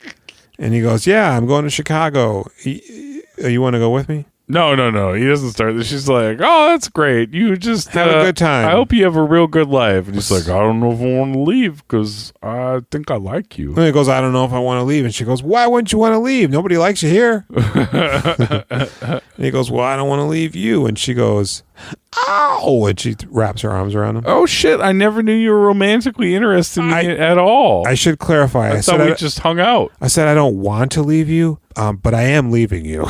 And he goes, yeah, I'm going to Chicago. You want to go with me? No. He doesn't start this. She's like, oh, that's great. You just have a good time. I hope you have a real good life. And he's like, I don't know if I want to leave because I think I like you. And he goes, I don't know if I want to leave. And she goes, why wouldn't you want to leave? Nobody likes you here. And he goes, well, I don't want to leave you. And she goes, ow. And she wraps her arms around him. Oh, shit. I never knew you were romantically interested in me at all. I should clarify. I thought we just hung out. I said, I don't want to leave you, but I am leaving you.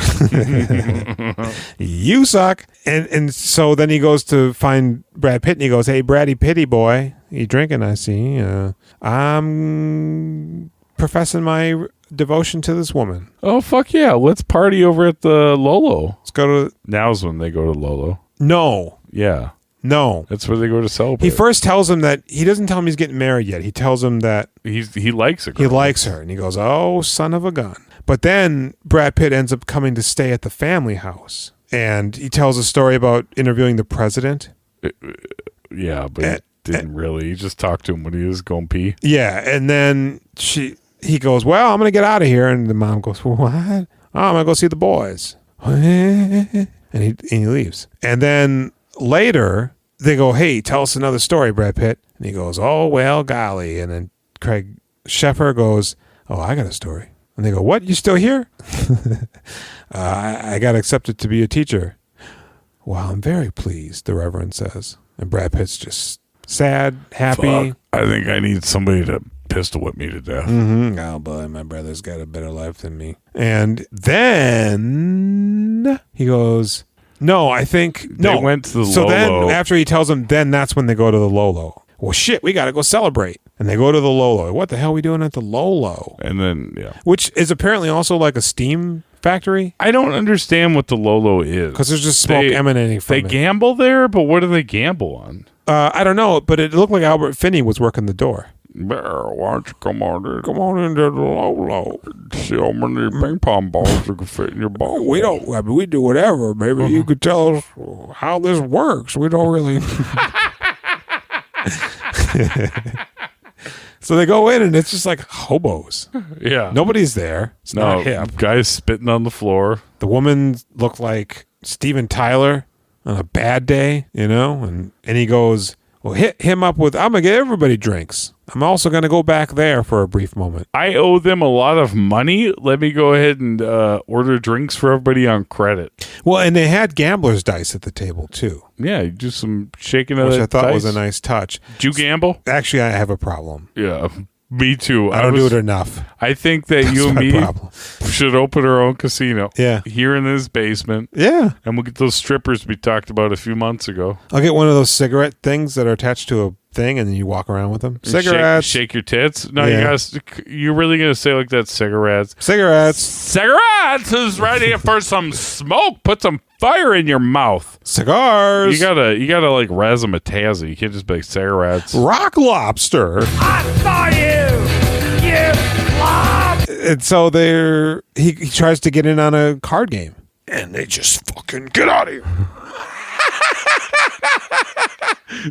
You suck. And so then he goes to find Brad Pitt and he goes, hey, Braddy Pitty boy, you drinking, I see. I'm professing my devotion to this woman. Oh, fuck yeah. Let's party over at the Lolo. Let's go to... Now's when they go to Lolo. No. Yeah. No. That's where they go to celebrate. He first tells him that... He doesn't tell him he's getting married yet. He tells him that... He likes her. He likes her. And he goes, oh, son of a gun. But then Brad Pitt ends up coming to stay at the family house. And he tells a story about interviewing the president. Yeah, but he didn't really. He just talked to him when he was going pee. Yeah, and then he goes, well, I'm going to get out of here. And the mom goes, well, what? Oh, I'm going to go see the boys. And he leaves. And then later, they go, hey, tell us another story, Brad Pitt. And he goes, oh, well, golly. And then Craig Sheffer goes, oh, I got a story. And they go, what? You still here? I got accepted to be a teacher. Well, I'm very pleased, the Reverend says. And Brad Pitt's just sad, happy. Fuck. I think I need somebody to pistol whip me to death. Mm-hmm. Oh, boy, my brother's got a better life than me. And then he goes, no, I think... They no. went to the So Lolo. then, after he tells them, then that's when they go to the Lolo. Well, shit, we got to go celebrate. And they go to the Lolo. What the hell are we doing at the Lolo? And then, yeah. Which is apparently also like a steam factory. I don't understand what the Lolo is. Because there's just smoke emanating from it. They gamble there, but what do they gamble on? I don't know, but it looked like Albert Finney was working the door. Bear, why don't you come on in? Come on into the Lolo. See how many ping pong balls you can fit in your ball. We don't, I mean, we do whatever. Maybe you could tell us how this works. We don't really... So they go in and it's just like hobos. Yeah. Nobody's there. It's not hip. Guys spitting on the floor. The woman looked like Steven Tyler on a bad day, you know? And he goes, well, hit him up with, I'm going to get everybody drinks. I'm also going to go back there for a brief moment. I owe them a lot of money. Let me go ahead and order drinks for everybody on credit. Well, and they had gambler's dice at the table, too. Yeah, you do some shaking of which that I thought dice. was a nice touch. Did you gamble? Actually, I have a problem. Yeah, me too. I don't do it enough. I think that you and me should open our own casino. Yeah. Here in this basement. Yeah. And we'll get those strippers we talked about a few months ago. I'll get one of those cigarette things that are attached to a thing and then you walk around with them. Cigarettes. Shake your tits. No, Yeah. you're really going to say like that, cigarettes. Cigarettes is ready for some smoke. Put some fire in your mouth. Cigars. You gotta like razzmatazz. You can't just be like cigarettes. Rock lobster. I saw you lob. And so he tries to get in on a card game. And they just fucking get out of here.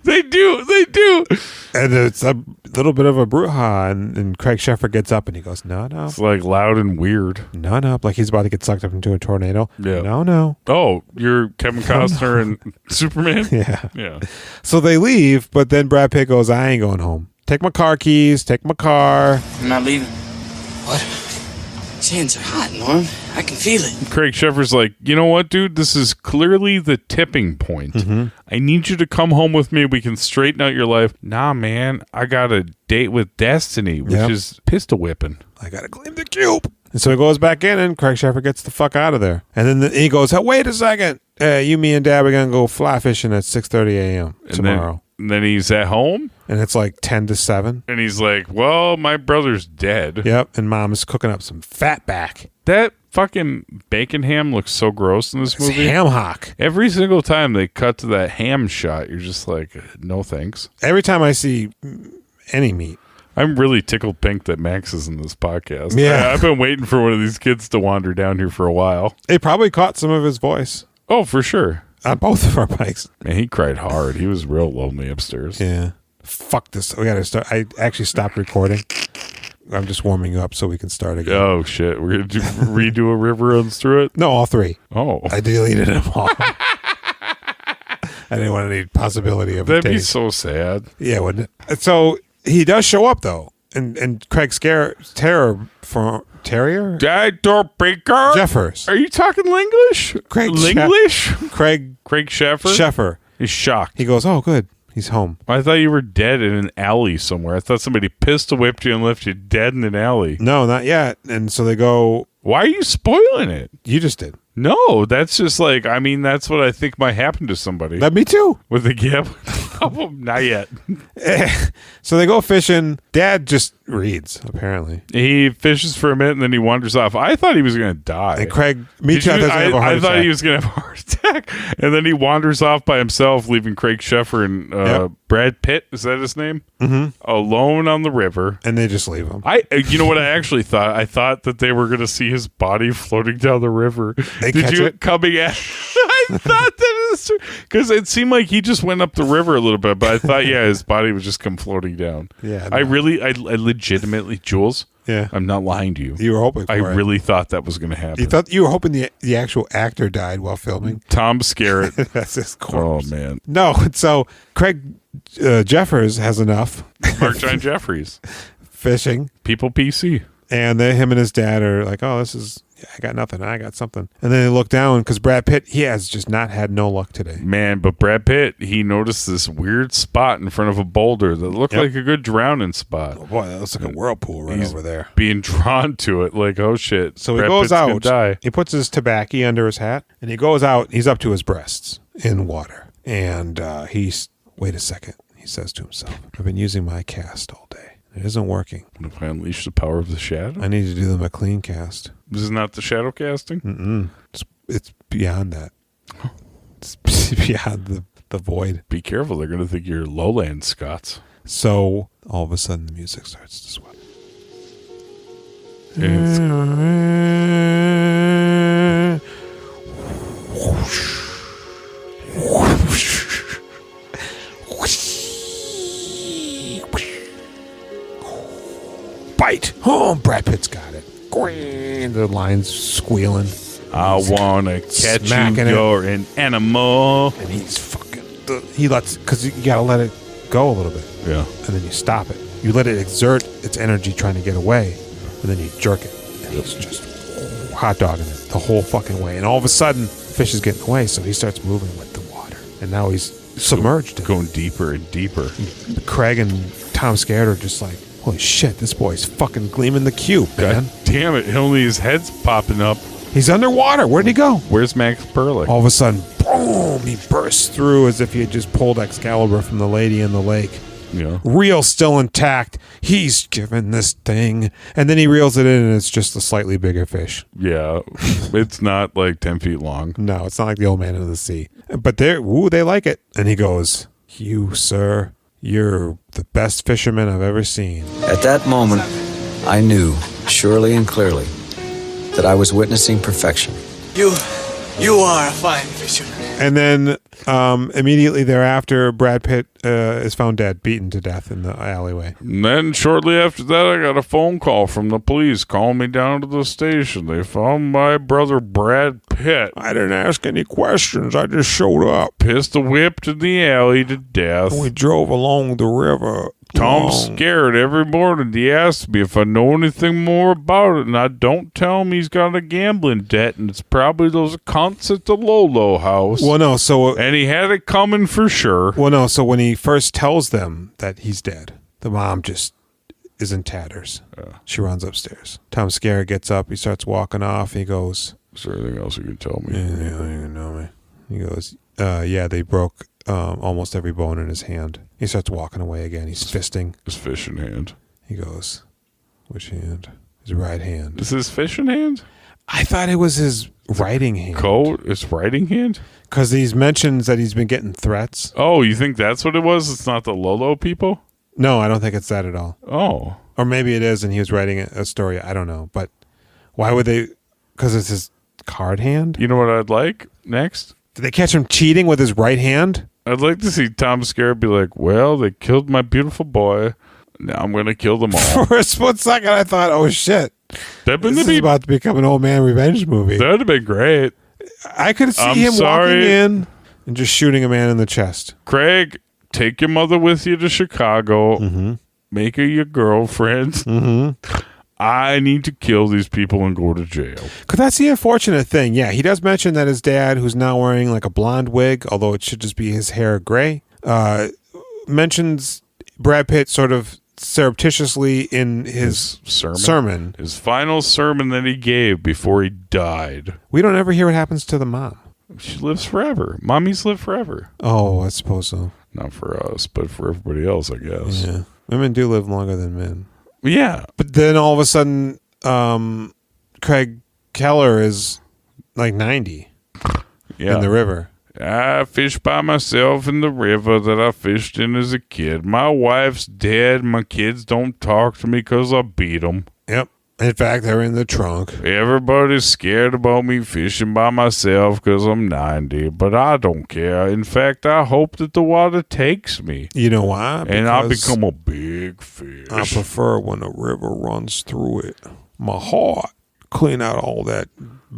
They do. And it's a little bit of a brouhaha. And Craig Sheffer gets up and he goes, no. It's like loud and weird. No. Like he's about to get sucked up into a tornado. Yeah. No. Oh, you're Kevin Costner and Superman? Yeah. So they leave, but then Brad Pitt goes, I ain't going home. Take my car keys, take my car. I'm not leaving. What? His hands are hot, Norm. I can feel it. Craig Sheffer's like, you know what, dude? This is clearly the tipping point. Mm-hmm. I need you to come home with me. We can straighten out your life. Nah, man. I got a date with Destiny, which is pistol whipping. I got to claim the cube. And so he goes back in and Craig Sheffer gets the fuck out of there. And then he goes, wait a second. You, me, and Dad, we're going to go fly fishing at 6:30 a.m. tomorrow. And then he's at home. And it's like 10 to 7. And he's like, well, my brother's dead. Yep. And Mom is cooking up some fatback. That fucking bacon ham looks so gross in this movie. Ham hock. Every single time they cut to that ham shot, you're just like, no thanks. Every time I see any meat. I'm really tickled pink that Max is in this podcast. Yeah. I've been waiting for one of these kids to wander down here for a while. They probably caught some of his voice. Oh, for sure. On both of our bikes. Man, he cried hard. He was real lonely upstairs. Yeah. Fuck this. We gotta start. I actually stopped recording. I'm just warming you up so we can start again. Oh, shit. We're going to redo a river runs through it? No, all three. Oh. I deleted them all. I didn't want any possibility of That'd be so sad. Yeah, wouldn't it? So he does show up, though. And Craig Skerrit, Terrier? Dr. Baker? Jeffers. Are you talking Linglish? Craig Linglish? Craig Sheffer? Sheffer. He's shocked. He goes, oh, good. He's home. I thought you were dead in an alley somewhere. I thought somebody pistol whipped you and left you dead in an alley. No, not yet. And so they go, why are you spoiling it? You just did. No, that's just like, I mean, that's what I think might happen to somebody. Me too. With a gib? Not yet. So they go fishing. Dad just reads, apparently. He fishes for a minute and then he wanders off. I thought he was going to die. And Craig, I thought he was going to have a heart attack. And then he wanders off by himself, leaving Craig Sheffer and Brad Pitt, is that his name? Mm-hmm. Alone on the river. And they just leave him. You know what I actually thought? I thought that they were going to see his body floating down the river. Did you coming at? I thought that because it seemed like he just went up the river a little bit, but I thought, his body would just come floating down. Yeah, no. I legitimately, Jules. Yeah, I'm not lying to you. You were hoping for I it. really thought that was going to happen. You thought you were hoping the actual actor died while filming? Tom Skerrit. That's his corpse. Oh man. No, so Craig Jeffers has enough. Mark John Jeffries. Fishing. People PC. And him and his dad are like, oh, I got nothing. I got something. And then they look down because Brad Pitt, he has just not had no luck today. Man, but Brad Pitt, he noticed this weird spot in front of a boulder that looked like a good drowning spot. Oh boy, that looks like a whirlpool right over there. Being drawn to it like, oh shit. So he goes out. He puts his tobacco under his hat and he goes out. He's up to his breasts in water. And wait a second, he says to himself, I've been using my cast all day. It isn't working. What if I unleash the power of the shadow? I need to do the McLean cast. This is not the shadow casting? Mm-mm. It's beyond that. It's beyond the void. Be careful. They're going to think you're lowland Scots. So all of a sudden the music starts to swell. Bite. Oh, Brad Pitt's got it. The line's squealing. I want to catch Smacking you. You're an animal. And he's fucking... He lets... Because you got to let it go a little bit. Yeah. And then you stop it. You let it exert its energy trying to get away. And then you jerk it. And he's just hot dogging it the whole fucking way. And all of a sudden, fish is getting away. So he starts moving with the water. And now he's submerged. Going deeper and deeper. Craig and Tom Skerrit are just like, holy shit, this boy's fucking gleaming the cube, man. God damn it. Only his head's popping up. He's underwater. Where'd he go? Where's Max Perlich? All of a sudden, boom, he bursts through as if he had just pulled Excalibur from the lady in the lake. Yeah. Reel still intact. He's given this thing. And then he reels it in and it's just a slightly bigger fish. Yeah. It's not like 10 feet long. No, it's not like the old man of the sea. But they like it. And he goes, you, sir, you're the best fisherman I've ever seen. At that moment, I knew, surely and clearly, that I was witnessing perfection. You are a fine fisherman. And then immediately thereafter, Brad Pitt is found dead, beaten to death in the alleyway. And then shortly after that, I got a phone call from the police calling me down to the station. They found my brother Brad Pitt. I didn't ask any questions. I just showed up. Pistol whipped in the alley to death. We drove along the river. Tom's scared every morning. He asks me if I know anything more about it, and I don't tell him he's got a gambling debt, and it's probably those cunts at the Lolo house. Well, no, so... and he had it coming for sure. Well, no, so when he first tells them that he's dead, the mom just is in tatters. She runs upstairs. Tom Skerrit gets up. He starts walking off. He goes... Is there anything else you can tell me? Yeah, you can know me. He goes, yeah, they broke almost every bone in his hand. He starts walking away again. He's fisting. His fishing hand. He goes, which hand? His right hand. Is his fishing hand? I thought it was his writing hand. His writing hand? Because he mentions that he's been getting threats. Oh, you think that's what it was? It's not the Lolo people? No, I don't think it's that at all. Oh. Or maybe it is and he was writing a story. I don't know. But why would they? Because it's his card hand? You know what I'd like next? Did they catch him cheating with his right hand? I'd like to see Tom Skerritt be like, well, they killed my beautiful boy. Now I'm going to kill them all. For a split second, I thought, oh, shit. This is about to become an old man revenge movie. That would have been great. I could see him walking in and just shooting a man in the chest. Craig, take your mother with you to Chicago. Mm-hmm. Make her your girlfriend. Mm-hmm. I need to kill these people and go to jail. Because that's the unfortunate thing. Yeah, he does mention that his dad, who's now wearing like a blonde wig, although it should just be his hair gray, mentions Brad Pitt sort of surreptitiously in his sermon. His final sermon that he gave before he died. We don't ever hear what happens to the mom. She lives forever. Mommies live forever. Oh, I suppose so. Not for us, but for everybody else, I guess. Yeah. Women do live longer than men. Yeah. But then all of a sudden, Craig Keller is like 90 in the river. I fish by myself in the river that I fished in as a kid. My wife's dead. My kids don't talk to me because I beat them. Yep. In fact, they're in the trunk. Everybody's scared about me fishing by myself because I'm 90, but I don't care. In fact, I hope that the water takes me. You know why? And I become a big fish. I prefer when a river runs through it. My heart. Clean out all that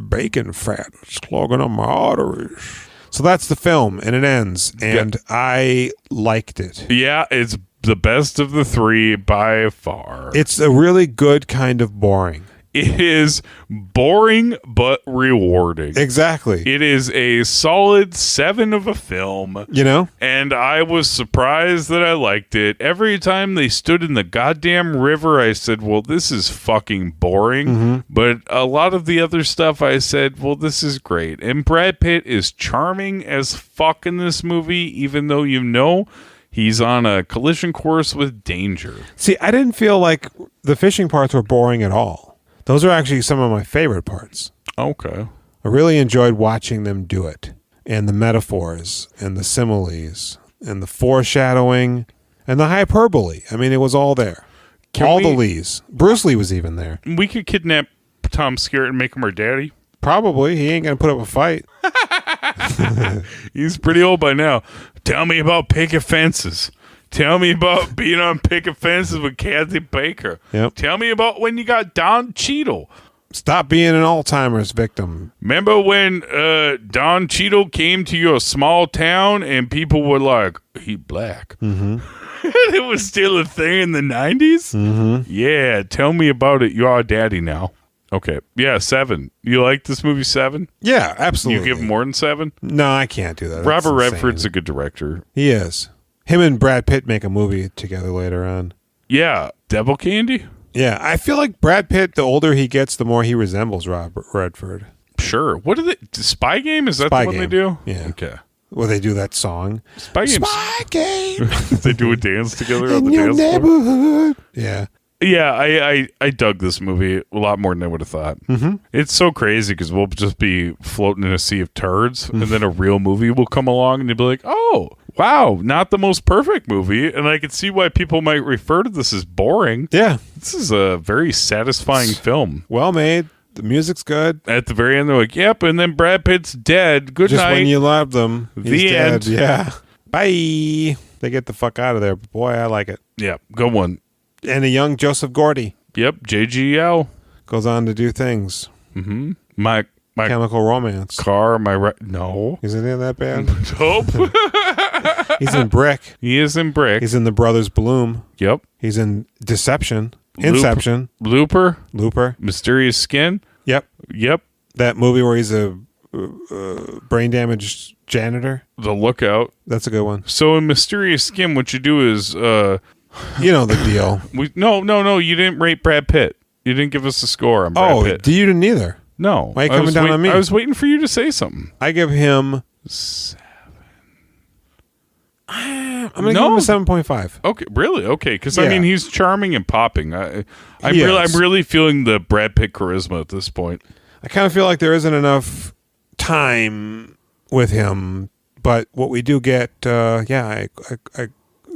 bacon fat that's clogging up my arteries. So that's the film, and it ends, and I liked it. Yeah, it's the best of the three by far. It's a really good kind of boring. It is boring but rewarding. Exactly. It is a solid 7 of a film. You know? And I was surprised that I liked it. Every time they stood in the goddamn river, I said, well, this is fucking boring. Mm-hmm. But a lot of the other stuff, I said, well, this is great. And Brad Pitt is charming as fuck in this movie, even though you know he's on a collision course with danger. See, I didn't feel like the fishing parts were boring at all. Those are actually some of my favorite parts. Okay. I really enjoyed watching them do it. And the metaphors and the similes and the foreshadowing and the hyperbole. I mean, it was all there. The Lees. Bruce Lee was even there. We could kidnap Tom Skerritt and make him our daddy. Probably. He ain't going to put up a fight. He's pretty old by now. Tell me about picket fences. Tell me about being on picket fences with Kathy Baker. Yep. Tell me about when you got Don Cheadle. Stop being an Alzheimer's victim. Remember when Don Cheadle came to your small town and people were like, he black. Mm-hmm. It was still a thing in the 90s? Mm-hmm. Yeah, tell me about it. You're our daddy now. Okay. Yeah, 7. You like this movie 7? Yeah, absolutely. You give more than 7? No, I can't do that. Robert Redford's a good director. He is. Him and Brad Pitt make a movie together later on. Yeah. Devil Candy? Yeah, I feel like Brad Pitt, the older he gets, the more he resembles Robert Redford. Sure. What are they? Spy Game? Is that Spy the one Game. they do? Yeah. Okay. Well, they do that song. Spy Game. Spy Game. They do a dance together on In the your dance floor. neighborhood. Yeah. Yeah, I dug this movie a lot more than I would have thought. Mm-hmm. It's so crazy because we'll just be floating in a sea of turds, and then a real movie will come along, and you'll be like, oh, wow, not the most perfect movie. And I can see why people might refer to this as boring. Yeah. This is a very satisfying film. Well made. The music's good. At the very end, they're like, yep, and then Brad Pitt's dead. Good Just night. when you love them, he's The dead. end. Yeah. Bye. They get the fuck out of there. Boy, I like it. Yeah, good one. And a young Joseph Gordy. Yep, JGL. Goes on to do things. Mm-hmm. My Chemical Romance. car, no. Isn't it that bad? Nope. He's in Brick. He is in Brick. He's in The Brothers Bloom. Yep. He's in Deception. Inception. Looper. Mysterious Skin. Yep. That movie where he's a brain damaged janitor. The Lookout. That's a good one. So in Mysterious Skin, what you do is you know the deal. No, you didn't rate Brad Pitt. You didn't give us a score on Brad Pitt. You didn't either. No. Why are you coming down on me? I was waiting for you to say something. I give him 7. I'm going to give him a 7.5. Okay, really? Okay, because Yeah. I mean, he's charming and popping. I'm really feeling the Brad Pitt charisma at this point. I kind of feel like there isn't enough time with him, but what we do get, I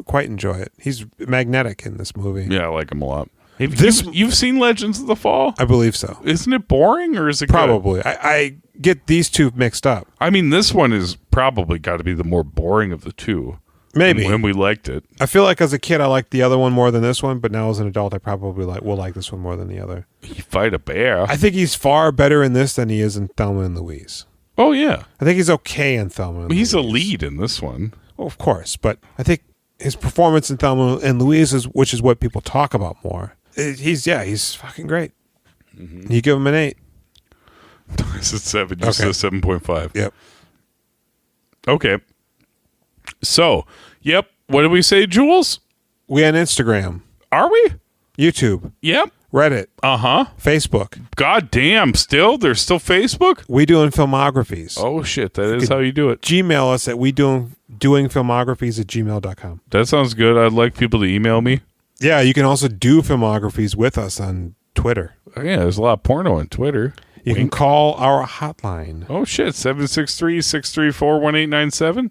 quite enjoy it. He's magnetic in this movie. Yeah, I like him a lot. You've seen Legends of the Fall? I believe so. Isn't it boring, or is it probably? Good? I get these two mixed up. I mean, this one is probably got to be the more boring of the two. Maybe. When we liked it. I feel like as a kid I liked the other one more than this one, but now as an adult I probably will like this one more than the other. You fight a bear. I think he's far better in this than he is in Thelma and Louise. Oh, yeah. I think he's okay in Thelma and Louise. He's a lead in this one. Well, of course, but I think his performance in Thelma and Louise, which is what people talk about more, he's fucking great. Mm-hmm. You give him an 8. I said 7. You said 7.5. Yep. Okay. So, yep. What did we say, Jules? We on Instagram. Are we? YouTube. Yep. Reddit. Uh-huh. Facebook. God damn, still? There's still Facebook? We doing filmographies. Oh, shit. That is how you do it. Gmail us at doingfilmographies@gmail.com. That sounds good. I'd like people to email me. Yeah, you can also do filmographies with us on Twitter. Oh, yeah, there's a lot of porno on Twitter. You can call our hotline. Oh, shit. 763-634-1897?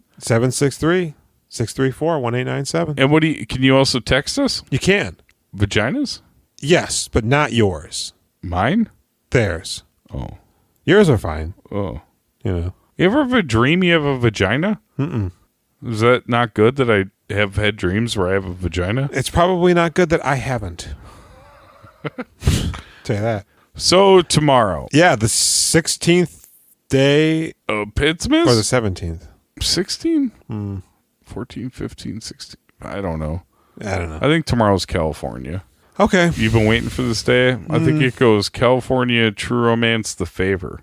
763-634-1897. And can you also text us? You can. Vaginas? Yes, but not yours. Mine? Theirs. Oh. Yours are fine. Oh. You ever have a dream you have a vagina? Mm-mm. Is that not good that I have had dreams where I have a vagina? It's probably not good that I haven't. Tell you that. So tomorrow. Yeah, the 16th day. Of Pittsmas? Or the 17th. 16? 14, 15, 16. I don't know. I think tomorrow's California. Okay. You've been waiting for this day? I think it goes California, True Romance, The Favor.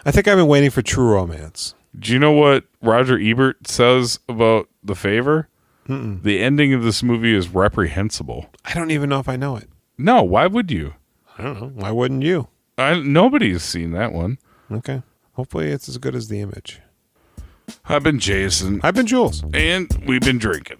I think I've been waiting for True Romance. Do you know what Roger Ebert says about The Favor? Mm-mm. The ending of this movie is reprehensible. I don't even know if I know it. No, why would you? I don't know. Why wouldn't you? Nobody's seen that one. Okay. Hopefully it's as good as The Image. I've been Jason. I've been Jules. And we've been drinking.